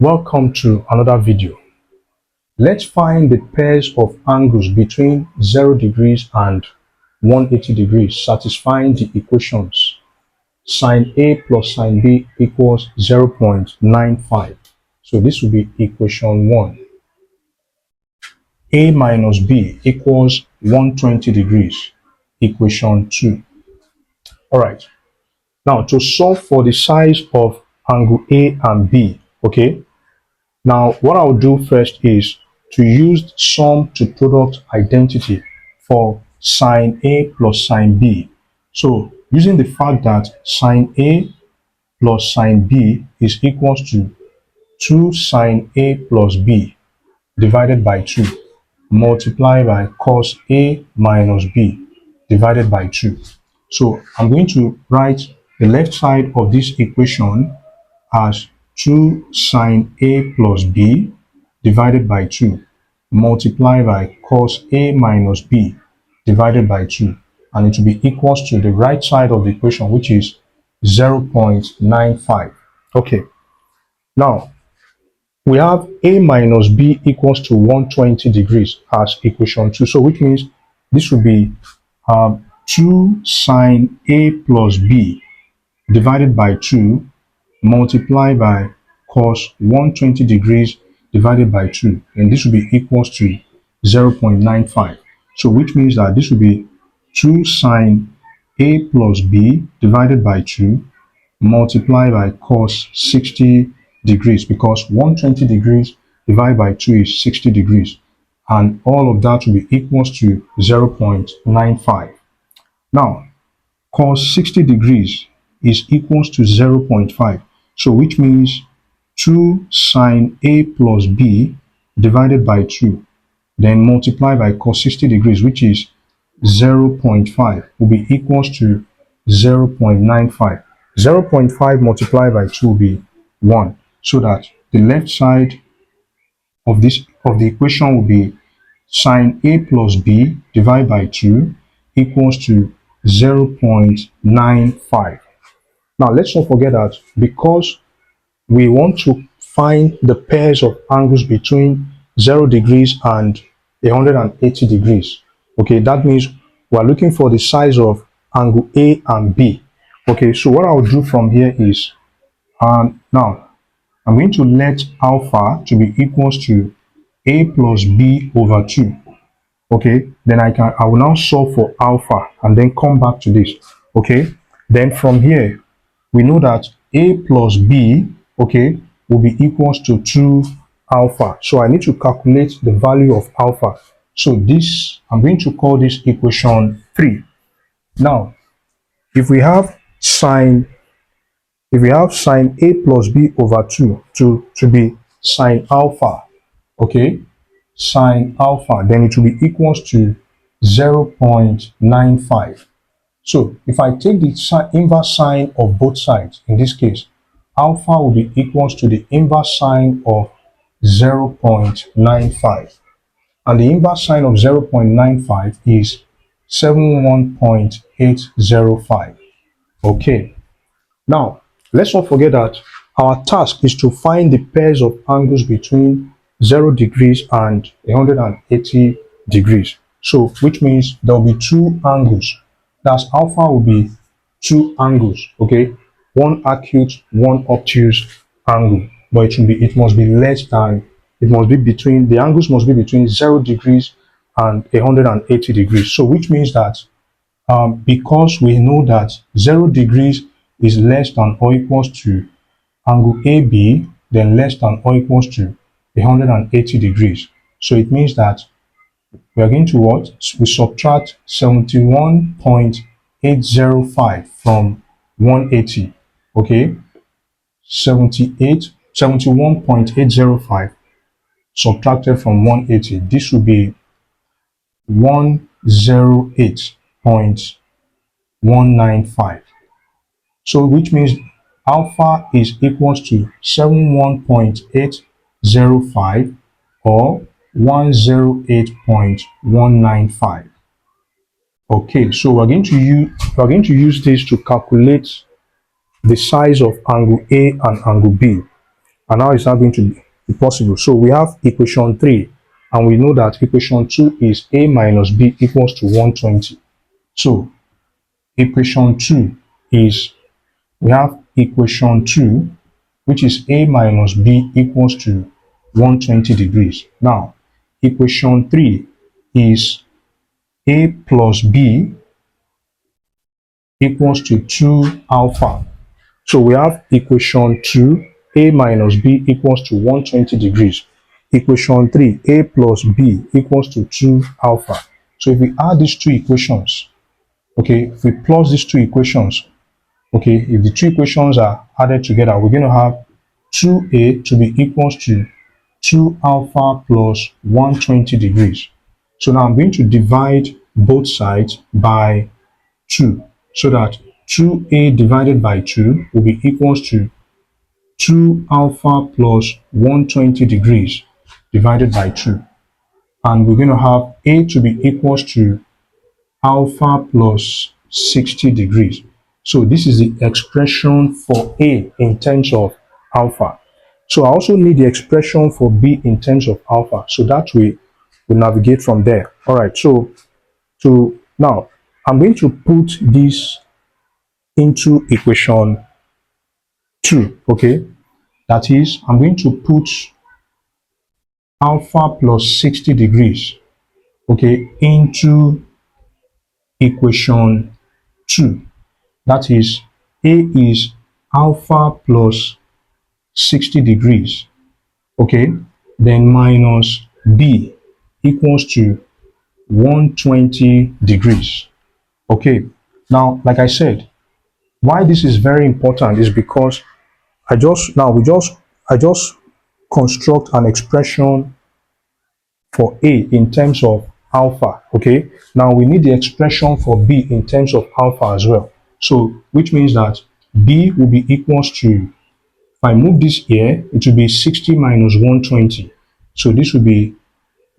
Welcome to another video. Let's find the pairs of angles between 0 degrees and 180 degrees satisfying the equations sine A plus sine B equals 0.95. So this will be equation 1. A minus B equals 120 degrees. Equation 2. Alright. Now to solve for the size of angle A and B, okay? Now, what I'll do first is to use sum to product identity for sine A plus sine B. So, using the fact that sine A plus sine B is equals to 2 sine A plus B divided by 2 multiplied by cos A minus B divided by 2. So, I'm going to write the left side of this equation as 2 sine A plus B divided by 2 multiplied by cos A minus B divided by 2, and it will be equals to the right side of the equation, which is 0.95. Okay, now we have A minus B equals to 120 degrees as equation 2, so which means this will be 2 sine A plus B divided by 2 multiplied by cos 120 degrees divided by 2, and this will be equals to 0.95. So which means that this will be 2 sine A plus B divided by 2 multiplied by cos 60 degrees, because 120 degrees divided by 2 is 60 degrees, and all of that will be equals to 0.95. Now cos 60 degrees is equals to 0.5. So which means 2 sine A plus B divided by 2, then multiplied by cos 60 degrees, which is 0.5, will be equals to 0.95. 0.5 multiplied by 2 will be 1. So that the left side of the equation will be sine A plus B divided by 2 equals to 0.95. Now let's not forget that because we want to find the pairs of angles between 0 degrees and 180 degrees. Okay, that means we're looking for the size of angle A and B. Okay, so what I'll do from here is, now I'm going to let alpha to be equals to A plus B over 2. Okay, then I will now solve for alpha and then come back to this. Okay, then from here we know that A plus B, okay, will be equals to 2 alpha. So I need to calculate the value of alpha. So this, I'm going to call this equation 3. Now, if we have sine A plus B over 2 to be sine alpha, okay, sine alpha, then it will be equals to 0.95. So if I take the inverse sine of both sides, in this case, alpha will be equals to the inverse sine of 0.95. And the inverse sine of 0.95 is 71.805. Okay. Now, let's not forget that our task is to find the pairs of angles between 0 degrees and 180 degrees. So, which means there will be 2 angles. That's alpha will be 2 angles, okay? One acute, one obtuse angle. But it must be less than, the angles must be between 0 degrees and 180 degrees. So, which means that because we know that 0 degrees is less than or equals to angle AB, then less than or equals to 180 degrees. So it means that we are going to what? We subtract 71.805 from 180. Okay, 71.805 subtracted from 180. This will be 108.195. So which means alpha is equals to 71.805 or 108.195. Okay, so we're going to use this to calculate the size of angle A and angle B. And now it's not going to be possible. So we have equation 3, and we know that equation 2 is a minus b equals to 120. So equation 2 is, we have equation 2, which is a minus b equals to 120 degrees. Now, equation 3 is a plus b equals to 2 alpha. So we have equation 2, a minus b equals to 120 degrees. Equation 3, a plus b equals to 2 alpha. So if we add these two equations, okay, if we plus these two equations, okay, if the two equations are added together, we're going to have 2a to be equals to 2 alpha plus 120 degrees. So now I'm going to divide both sides by 2, so that 2a divided by 2 will be equals to 2 alpha plus 120 degrees divided by 2. And we're going to have a to be equals to alpha plus 60 degrees. So this is the expression for a in terms of alpha. So I also need the expression for b in terms of alpha. So that way we navigate from there. All right. So now I'm going to put this into equation 2. Okay. That is, I'm going to put alpha plus 60 degrees, okay, into equation 2. That is, a is alpha plus 60 degrees, okay, then minus b equals to 120 degrees. Okay, now like I said, why this is very important is because I just construct an expression for a in terms of alpha. Okay, now we need the expression for b in terms of alpha as well. So which means that b will be equals to, if I move this here, it will be 60 minus 120. So this will be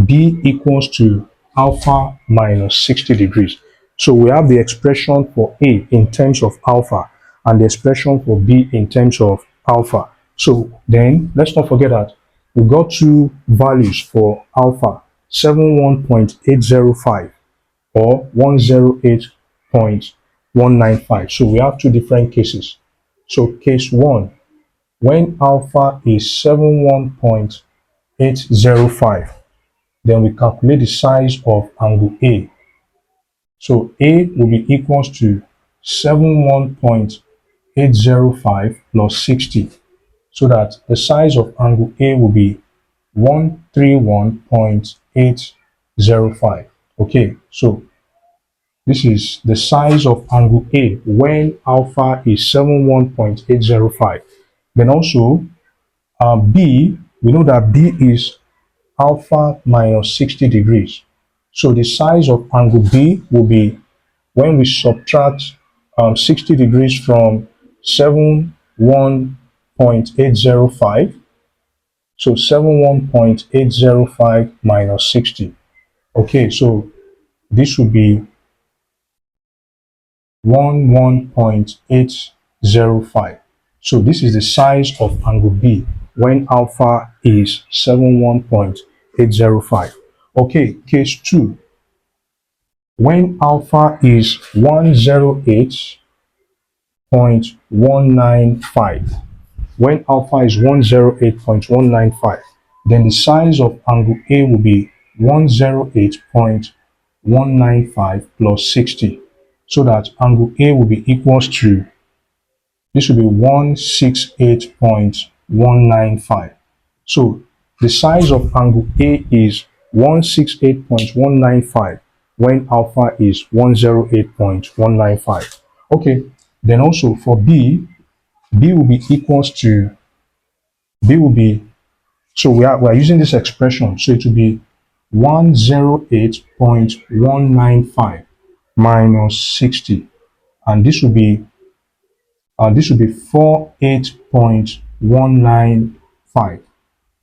b equals to alpha minus 60 degrees. So we have the expression for a in terms of alpha and the expression for b in terms of alpha. So then let's not forget that we got two values for alpha: 71.805 or 108.195. So we have two different cases. So case 1, when alpha is 71.805, then we calculate the size of angle A. So A will be equals to 71.805 plus 60, so that the size of angle A will be 131.805. Okay, so this is the size of angle A when alpha is 71.805. Then also B, we know that B is alpha minus 60 degrees. So the size of angle B will be, when we subtract 60 degrees from 71.805, so 71.805 minus 60. Okay, so this would be 11.805. So this is the size of angle B when alpha is 71.805. Okay, case 2. When alpha is 108.195. When alpha is 108.195, then the size of angle A will be 108.195 plus 60. So that angle A will be equals to, this will be 168.195. So the size of angle A is 168.195 when alpha is 108.195. Okay, then also for B, B will be equals to, B will be, so we are using this expression, so it will be 108.195 minus 60, and this will be 48.195.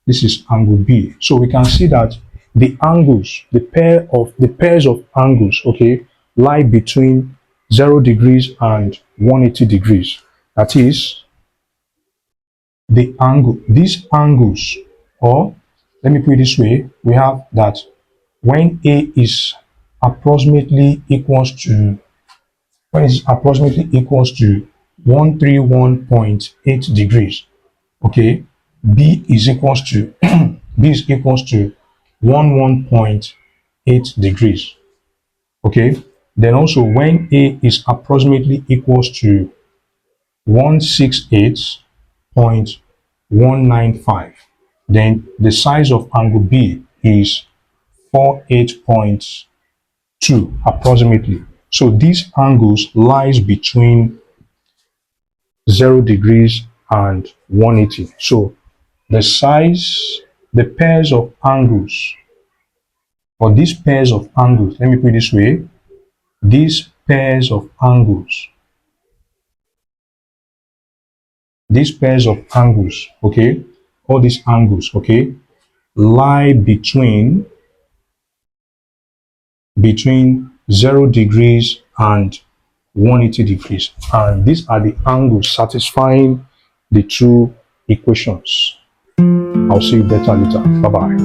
This is angle B. So we can see that the angles, the pairs of angles, okay, lie between 0 degrees and 180 degrees. That is, the angle, these angles, or let me put it this way, we have that when A is approximately equals to, when it's approximately equals to 131.8 degrees, okay, B is equals to B is equals to 11.8 degrees, okay. Then also when A is approximately equals to 168.195, then the size of angle B is 48.2 approximately. So these angles lies between 0 degrees and 180. So the size, the pairs of angles, or these pairs of angles, let me put it this way, these pairs of angles, these pairs of angles, okay, all these angles, okay, lie between 0 degrees and 180 degrees. And these are the angles satisfying the two equations. I'll see you better later. Bye-bye.